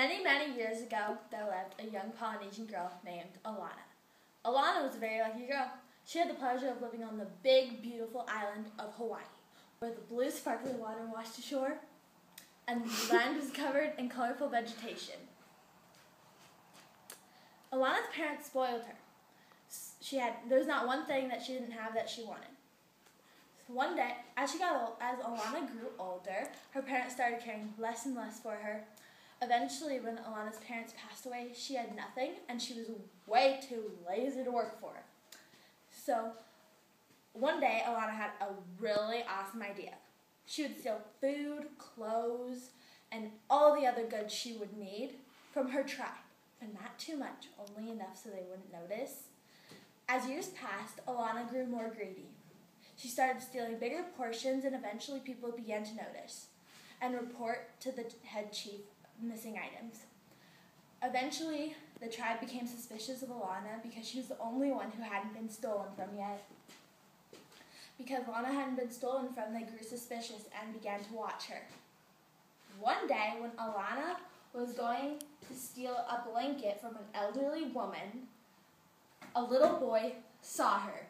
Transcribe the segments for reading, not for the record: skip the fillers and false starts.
Many, many years ago, there lived a young Polynesian girl named Alana. Alana was a very lucky girl. She had the pleasure of living on the big, beautiful island of Hawaii, where the blue, sparkling water washed ashore, and the land was covered in colorful vegetation. Alana's parents spoiled her. There was not one thing that she didn't have that she wanted. So one day, as Alana grew older, her parents started caring less and less for her. Eventually, when Alana's parents passed away, she had nothing, and she was way too lazy to work for. So, one day, Alana had a really awesome idea. She would steal food, clothes, and all the other goods she would need from her tribe, but not too much, only enough so they wouldn't notice. As years passed, Alana grew more greedy. She started stealing bigger portions, and eventually people began to notice and report to the head chief missing items. Eventually, the tribe became suspicious of Alana because she was the only one who hadn't been stolen from yet. Because Alana hadn't been stolen from, they grew suspicious and began to watch her. One day, when Alana was going to steal a blanket from an elderly woman, a little boy saw her,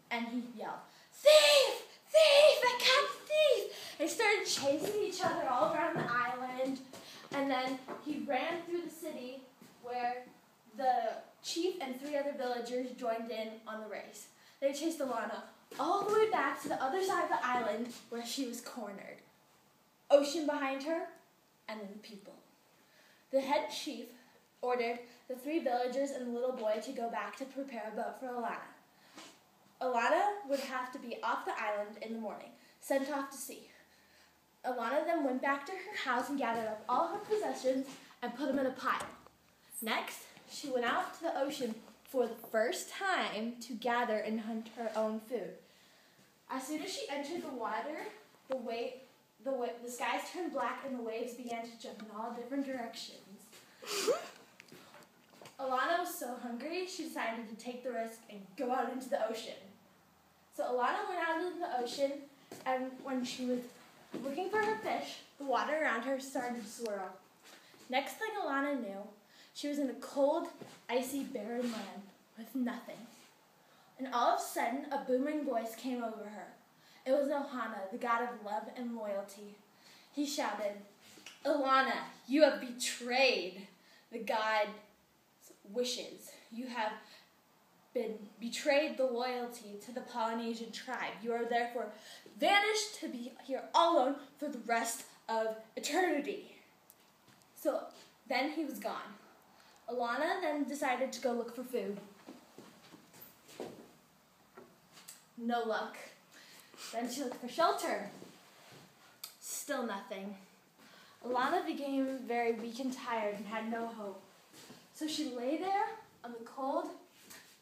and he yelled, "Thief! Thief! I caught the thief!" They started chasing each other all around the island, and then he ran through the city where the chief and 3 other villagers joined in on the race. They chased Alana all the way back to the other side of the island where she was cornered. Ocean behind her, and then the people. The head chief ordered the 3 villagers and the little boy to go back to prepare a boat for Alana. Alana would have to be off the island in the morning, sent off to sea. Alana then went back to her house and gathered up all her possessions and put them in a pile. Next, she went out to the ocean for the first time to gather and hunt her own food. As soon as she entered the water, the skies turned black and the waves began to jump in all different directions. Alana was so hungry, she decided to take the risk and go out into the ocean. So Alana went out into the ocean, and when she was looking for her fish, the water around her started to swirl. Next thing Alana knew, she was in a cold, icy, barren land with nothing. And all of a sudden, a booming voice came over her. It was Ohana, the god of love and loyalty. He shouted, "Alana, you have betrayed the god's wishes. You have betrayed the loyalty to the Polynesian tribe. You are therefore vanished to be here all alone for the rest of eternity." So then he was gone. Alana then decided to go look for food. No luck. Then she looked for shelter. Still nothing. Alana became very weak and tired and had no hope. So she lay there on the cold,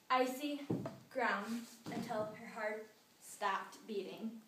icy ground until her heart stopped beating.